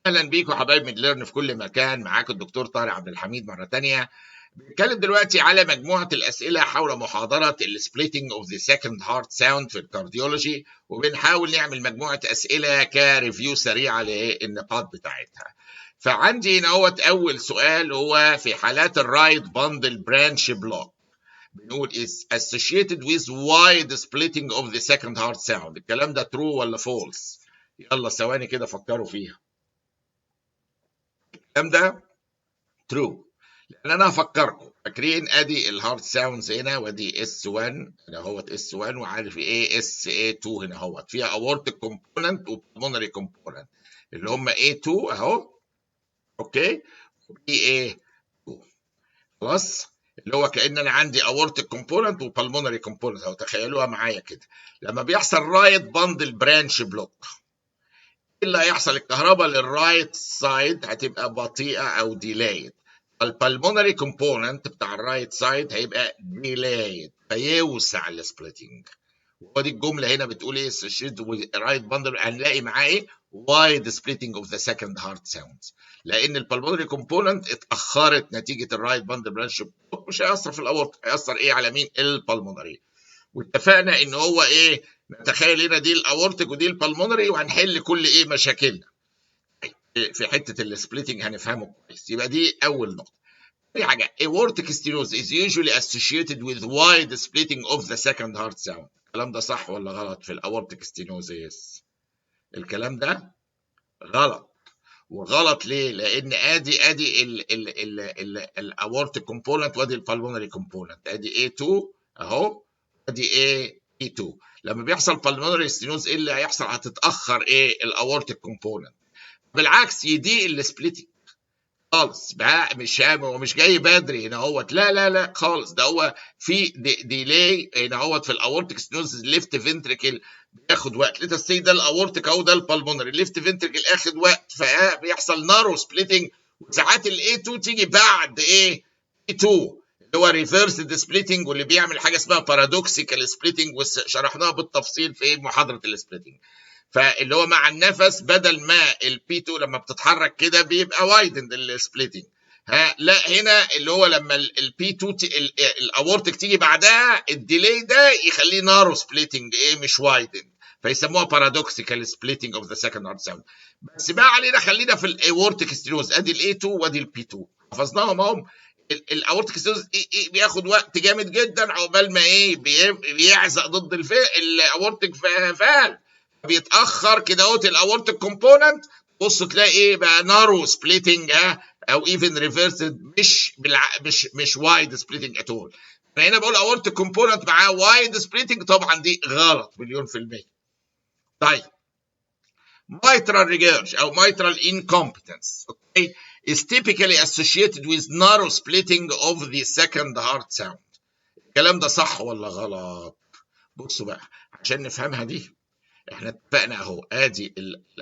اهلا بيكم حبايب ميدليرن في كل مكان. معاكم الدكتور طارق عبد الحميد مره تانية. بنتكلم دلوقتي على مجموعه الاسئله حول محاضره السبليتنج اوف ذا سكند هارت ساوند في الكارديولوجي، وبنحاول نعمل مجموعه اسئله كريفيو سريعه للنقاط بتاعتها. فعندي هنا اول سؤال هو في حالات الرايت باندل برانش بلوك بنقول is associated with wide splitting of the second heart sound. الكلام ده true ولا false؟ يلا ثواني كده فكروا فيها. الكلام ده ترو، لان انا هفكركم فاكرين ادي الهارت ساوندز هنا، وادي اس 1 هنا اهوت اس 1، وعارف ايه اس اي 2 هنا اهوت، فيها اورتيك كومبوننت وبلمونري كومبوننت اللي هم اي 2 اهو، اوكي، وبي اي 2 خلاص، اللي هو كان انا عندي اورتيك كومبوننت وبلمونري كومبوننت اهو. تخيلوها معايا كده، لما بيحصل رايت باندل برانش بلوك اللي هيحصل؟ الكهرباء للرايت سايد هتبقى بطيئه او ديلايد، البلمونري كومبوننت بتاع الرايت سايد هيبقى ديلايد فيوسع السبليتنج. ودي الجمله هنا بتقول ايه؟ رايت باندل هنلاقي معاه ايه؟ وايد سبليتنج اوف ذا سكند هارت ساوندز، لان البلمونري كومبوننت اتاخرت نتيجه الرايت باندل برانش، مش هيأثر في الاورط، هيأثر ايه على مين؟ البلمونري. واتفقنا ان هو ايه؟ نتخيل هنا دي الاورتيك ودي البلمونري، وهنحل كل ايه مشاكلنا في حته السبليتنج، هنفهمه كويس. يبقى دي اول نقطه. تاني حاجه، aortic stenosis is usually associated with wide splitting of the second heart sound. الكلام ده صح ولا غلط في الاورتيك ستينوزيس؟ الكلام ده غلط. وغلط ليه؟ لان ادي الاورتيك كومبوننت وادي البلمونري كومبوننت، ادي A2 اهو، ادي A2. لما بيحصل pulmonary stenosis ايه اللي هيحصل؟ هتتاخر ايه؟ الاورتيك كومبوننت، بالعكس يضيق السبليتنج خالص بقى. هو مش جاي بدري هنا اهوت، لا لا لا خالص، ده هو في ديلي هنا اهوت في الاورتيك ستينوزيس. الليفت فنتريكل بياخد وقت، ليت سي ده الاورتيك اهو، ده البلمونري، الليفت فنتريكل اخد وقت فبيحصل نارو سبليتنج. وساعات الاي 2 تيجي بعد ايه؟ اي 2 اللي هو ريفرسد سبليتنج، واللي بيعمل حاجه اسمها بارادوكسيكال سبليتنج، وشرحناها بالتفصيل في محاضره السبليتنج. فاللي هو مع النفس بدل ما البي 2 لما بتتحرك كده بيبقى وايدند السبليتنج، لا هنا اللي هو لما البي 2 الاورتيك تيجي بعدها الديلي ده يخليه نارو سبليتنج، ايه مش وايدند، فيسموها بارادوكسيكال سبليتنج اوف ذا سكند هارت ساوند. بس بقى علينا خلينا في الاورتيك ستينوز، ادي الاي 2 وادي البي 2 حفظناهم اهم. الاورتيك ستينوز بياخد وقت جامد جدا عقبال ما ايه بيعزق ضد الاورتيك فال، بيتاخر كده اهوت الاورتيك كومبوننت. بص تلاقي ايه بقى؟ نارو سبليتنج او ايفن ريفرسد، مش وايد سبليتنج اتول. انا هنا بقول اورتيك كومبوننت معاه وايد سبليتنج، طبعا دي غلط مليون في المية. طيب mitral regurg او mitral incompetence okay is typically associated with narrow splitting of the second heart sound. الكلام ده صح ولا غلط؟ بصوا بقى عشان نفهمها دي، احنا اتفقنا اهو، ادي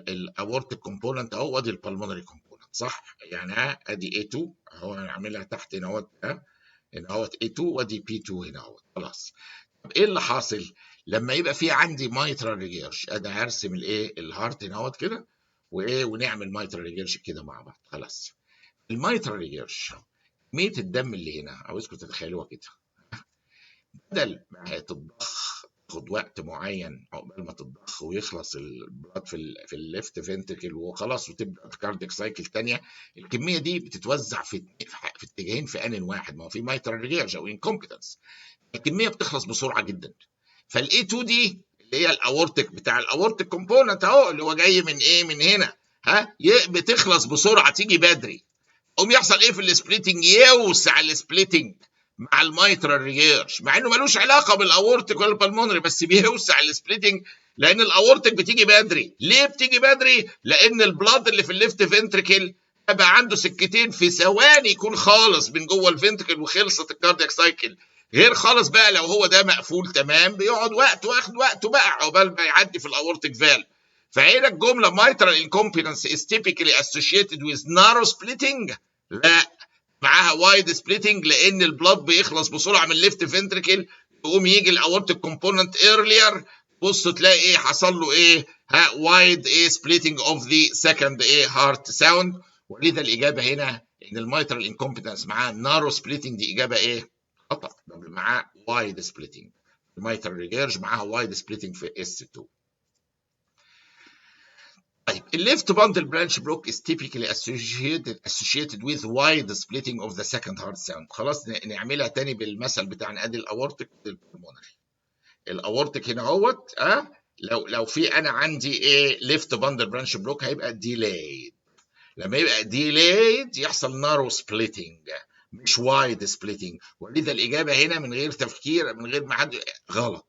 الاورتيك كومبوننت اهو، وادي البلمونري كومبوننت، صح؟ يعني ادي A2 اهو، انا عاملها تحت هنا اهوت، هنا اهوت A2 وادي P2 هنا اهوت، خلاص. طب ايه اللي حاصل لما يبقى في عندي مايترال ريجيرش؟ انا هرسم الايه الهارت هنا اهوت كده، وايه ونعمل مايترال ريجيرش كده مع بعض، خلاص. المايترال ريجيرش كميه الدم اللي هنا عاوزكم تتخيلوها كده، بدل ما هتتضخ تاخد وقت معين عقبال ما تتضخ ويخلص البلاد في الليفت فنتركل وخلاص، وتبدا كارديك سايكل ثانيه، الكميه دي بتتوزع في اتجاهين في ان واحد، ما هو في مايترال ريجيرش او انكومبتنس، الكميه بتخلص بسرعه جدا. فالاي 2 دي اللي هي الاورتيك بتاع الاورتيك كومبوننت اهو، اللي هو جاي من ايه؟ من هنا، بتخلص بسرعه، تيجي بدري، قوم يحصل ايه في السبليتنج؟ يوسع السبليتنج مع المايترال ريجيرش، مع انه ملوش علاقه بالاورتيك ولا البلمونري، بس بيوسع السبليتنج لان الاورتيك بتيجي بدري. ليه بتيجي بدري؟ لان البلاد اللي في الليفت فنتركل بقى عنده سكتين في ثواني يكون خالص من جوه الفنتركل وخلصت الكاردياك سايكل، غير خالص بقى لو هو ده مقفول تمام بيقعد وقت، واخد وقته بقى عقبال ما يعدي في الاورتيك فالف. فهنا الجمله mitral incompetence is typically associated with narrow splitting، لا معاها وايد سبليتنج، لان البلاد بيخلص بسرعه من الليفت فنتركل، يقوم يجي الاورتيك كومبوننت ايرلير، بص تلاقي ايه حصل له ايه؟ wide a splitting of the second a heart sound. ولذا الإجابة هنا إن الميترال انكومبتنس معاه نارو سبليتنج، دي إجابة إيه؟ خطأ. معاه وايد سبليتنج. الميترال ريجيرج معاها وايد سبليتنج في S2. طيب الليفت باندل برانش بلوك is typically associated with wide splitting of the second heart sound. خلاص نعملها تاني بالمثل بتاعنا. ادي الاورتيك والبلمونري. الاورتيك هنا اهوت لو في انا عندي ايه ليفت باندل برانش بلوك هيبقى ديلايد. لما يبقى ديلايد يحصل نارو سبليتنج مش وايد سبليتنج. ولذا الاجابه هنا من غير تفكير من غير ما حد غلط.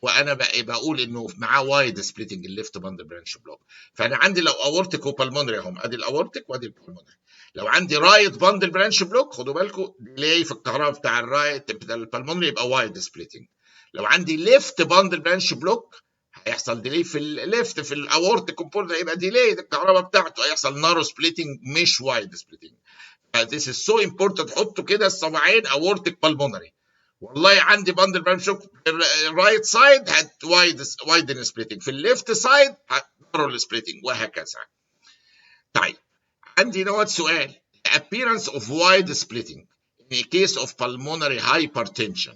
وانا بقول انه معاه وايد سبليتنج الليفت باندل برانش بلوك. فانا عندي لو اورتيك وبالمونري اهم، ادي الاورتيك وادي البالمونري. لو عندي رايت باندل برانش بلوك خدوا بالكم ديلي في الكهرباء بتاع الرايت بتاع البالمونري يبقى وايد سبليتنج. لو عندي ليفت باندل برانش بلوك هيحصل ديلي في الليفت في الاورتيك كومبوننت يبقى ديلي الكهرباء بتاعته هيحصل نارو سبليتنج مش وايد سبليتنج. This is so important. حطوا كده الصباعين اورتيك بالمونري. والله عندي باندل برانش الرايت سايد هات وايدن سبليتنج، في الليفت سايد نارو سبليتنج وهكذا. طيب عندي نوع سؤال appearance of wide splitting in a case of pulmonary hypertension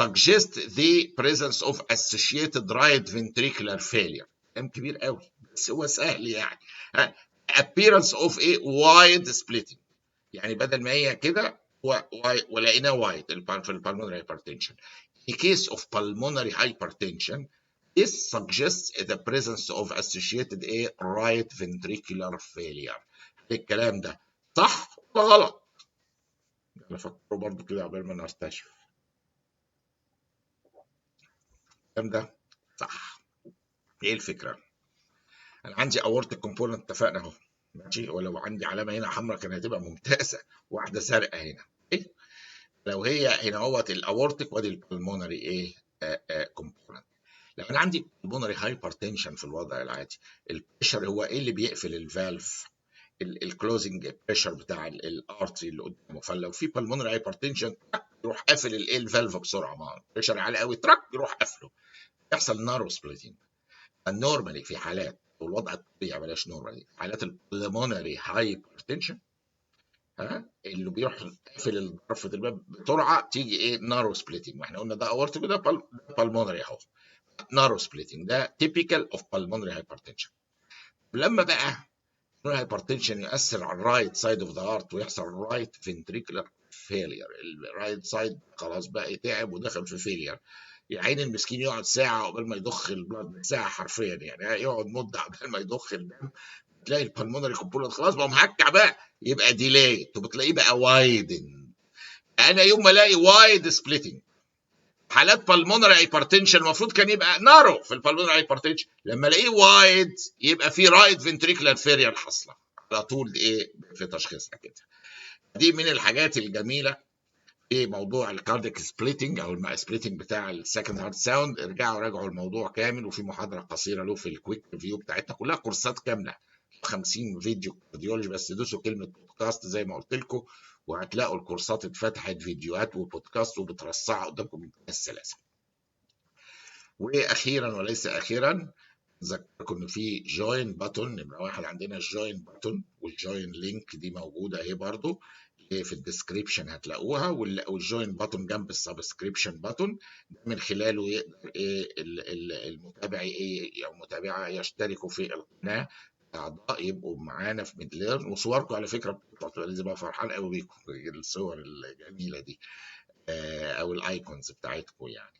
suggest the presence of associated right ventricular failure. كلام كبير قوي بس هو سهل يعني. appearance of a wide splitting يعني بدل ما هي كده ولقيناه وايد في البلمونري hypertension. In case of pulmonary hypertension, this suggests the presence of associated a right ventricular failure. الكلام ده صح ولا غلط؟ انا فكروا برضو كده قبل ما نستشف. الكلام ده صح. ايه الفكره؟ انا عندي اورتيك كومبوننت اتفقنا اهو ماشي، ولو عندي علامه هنا حمراء كانت هتبقى ممتازه، واحده زرقاء هنا. إيه؟ لو هي هنا اهوت الاورتيك وادي البلمونري ايه كومبوننت. لو انا عندي pulmonary hypertension في الوضع العادي البريشر هو ايه اللي بيقفل الفالف؟ الكلوزنج بريشر بتاع الارتري اللي قدامه. فلو في pulmonary hypertension يروح قافل الايه الفالف بسرعه، ما البريشر عالي قوي يروح قافله يحصل نارو سبليتنج. النورمالي في حالات والوضع الطبيعي بلاش نورمالي حالات البلمونري هايبرتنشن اللي بيروح قافل الضرفه الباب بسرعه تيجي ايه نارو سبليتنج. واحنا قلنا ده اورتيك ده بالمونري اهو نارو سبليتنج ده تيبيكال اوف بالمونري هايبرتنشن. لما بقى الهايبرتنشن يؤثر على الرايت سايد اوف ذا هارت ويحصل رايت فنتريكولار فيلير، الرايت سايد خلاص بقى تعب ودخل في فيلير. يا عيني المسكين يقعد ساعه قبل ما يضخ البلد، ساعه حرفيا يعني يقعد مده قبل ما يضخ الدم. تلاقي البلمونري كومبوننت خلاص بقى مهكع بقى يبقى ديلي وبتلاقيه بقى وايدن. انا يوم ما الاقي وايد سبليتنج حالات بالمونري هايبرتنشن المفروض كان يبقى نارو في البالمونري هايبرتنشن، لما الاقيه وايد يبقى في رايت فنتريكولار فيرير حاصله على طول ايه في تشخيصها كده. دي من الحاجات الجميله في موضوع الكارديك سبليتنج او السبليتنج بتاع السكند هارت ساوند. ارجعوا راجعوا الموضوع كامل، وفي محاضره قصيره له في الكويك ريفيو بتاعتنا كلها كورسات كامله 50 فيديو كارديولوجي. بس دوسوا كلمه بودكاست زي ما قلت لكم وهتلاقوا الكورسات اتفتحت فيديوهات وبودكاست وبترصعها قدامكم بمنتهى السلاسه. واخيرا وليس اخيرا اذكركم ان في جوين باتون نمره واحد عندنا الجوين باتون والجوين لينك دي موجوده اهي برضو في الديسكريبشن هتلاقوها، والجوين باتون جنب السبسكريبشن باتون من خلاله يقدر المتابع او المتابعه يشتركوا في القناه اعضاء يبقوا معانا في ميدليرن. وصوركم على فكره بتطلع لازم ابقى فرحان قوي بيكم الصور الجميله دي او الايكونز بتاعتكم يعني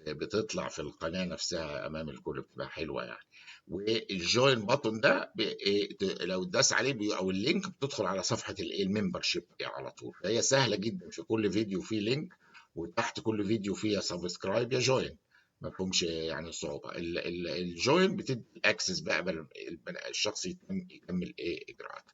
بتطلع في القناه نفسها امام الكل بتبقى حلوه يعني. والجوين باتون ده لو اتداس عليه او اللينك بتدخل على صفحه الممبر شيب على طول. هي سهله جدا، في كل فيديو فيه لينك وتحت كل فيديو فيه سبسكرايب يا جوين، ما فيهمش يعني صعوبه. الجوين بتدي الاكسس بقى الشخص يكمل اجراءات.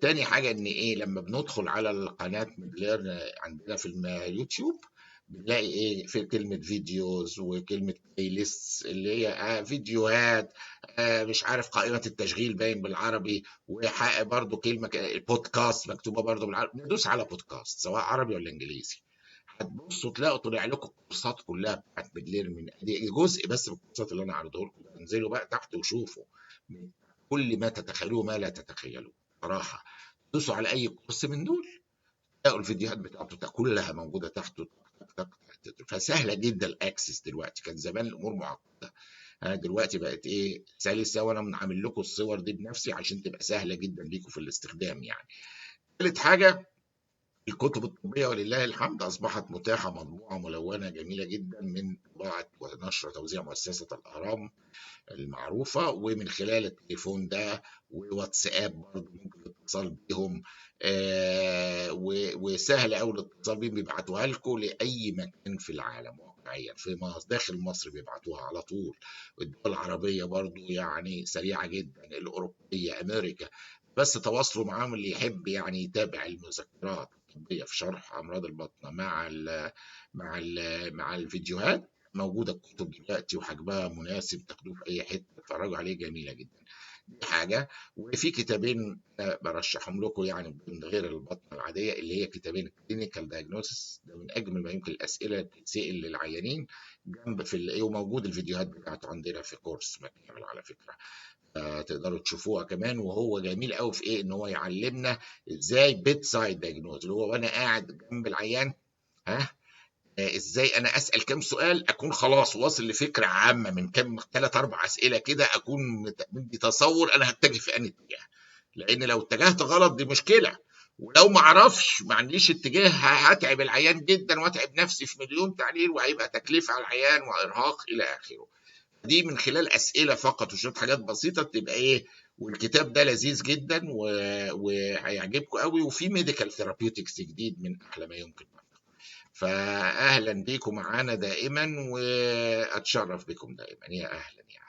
تاني حاجه ان لما بندخل على القناه ميدليرن عندنا في اليوتيوب بنلاقي في كلمه فيديوز وكلمه بلاي ليست اللي هي فيديوهات مش عارف قائمه التشغيل باين بالعربي، وبرده كلمه البودكاست مكتوبه برده بالعربي. ندوس على بودكاست سواء عربي ولا انجليزي هتبصوا تلاقوا طلع لكم الكورسات كلها بتاعت ميدليرمن، دي جزء بس من الكورسات اللي انا عرضه لكم. انزلوا بقى تحت وشوفوا كل ما تتخيلوه ما لا تتخيلوه صراحه. دوسوا على اي كورس من دول، تلاقوا الفيديوهات بتاعته كلها موجوده تحت. فسهله جدا الاكسس دلوقتي، كان زمان الامور معقده، دلوقتي بقت ايه سلسه، وانا عامل لكم الصور دي بنفسي عشان تبقى سهله جدا ليكم في الاستخدام يعني. ثالث حاجه، الكتب الطبية ولله الحمد أصبحت متاحة، مطبوعة ملونة جميلة جدا من طباعة ونشر توزيع مؤسسة الأهرام المعروفة، ومن خلال التليفون ده وواتساب برضه ممكن الاتصال بيهم، وسهل أوي الاتصال بيهم، بيبعتوها لكم لأي مكان في العالم واقعيا، في مصر داخل مصر بيبعتوها على طول. الدول العربية برضه يعني سريعة جدا، الأوروبية، أمريكا. بس تواصلوا معاهم، اللي يحب يعني يتابع المذكرات الطبية في شرح أمراض البطنة مع الفيديوهات، موجودة الكتب دلوقتي وحجمها مناسب، تاخدوه في أي حتة تتفرجوا عليه، جميلة جدا. دي حاجة. وفي كتابين برشحهم لكم يعني من غير البطنة العادية، اللي هي كتابين كلينيكال دايجنوسيس، ده من أجمل ما يمكن الأسئلة اللي بتتسأل للعيانين، جنب وموجود الفيديوهات بتاعته عندنا في كورس مكمل على فكرة. تقدروا تشوفوها كمان. وهو جميل قوي في ايه، ان هو يعلمنا ازاي بيت سايد دايجنوز، اللي هو وانا قاعد جنب العيان، ها ازاي انا اسال كام سؤال اكون خلاص واصل لفكره عامه من كام 3 4 اسئله كده، اكون مدي تصور انا هتجه في انهي اتجاه. لان لو اتجهت غلط دي مشكله، ولو ما اعرفش ما عنديش اتجاه هتعب العيان جدا، واتعب نفسي في مليون تعليل، وهيبقى تكلفه على العيان وارهاق الى اخره. دي من خلال اسئله فقط وشويه حاجات بسيطه تبقى ايه. والكتاب ده لذيذ جدا وهيعجبكم قوي، وفي ميديكال ثيرابيوتكس جديد من احلى ما يمكن. فاهلا بيكم معانا دائما، واتشرف بكم دائما، يا اهلا يعني.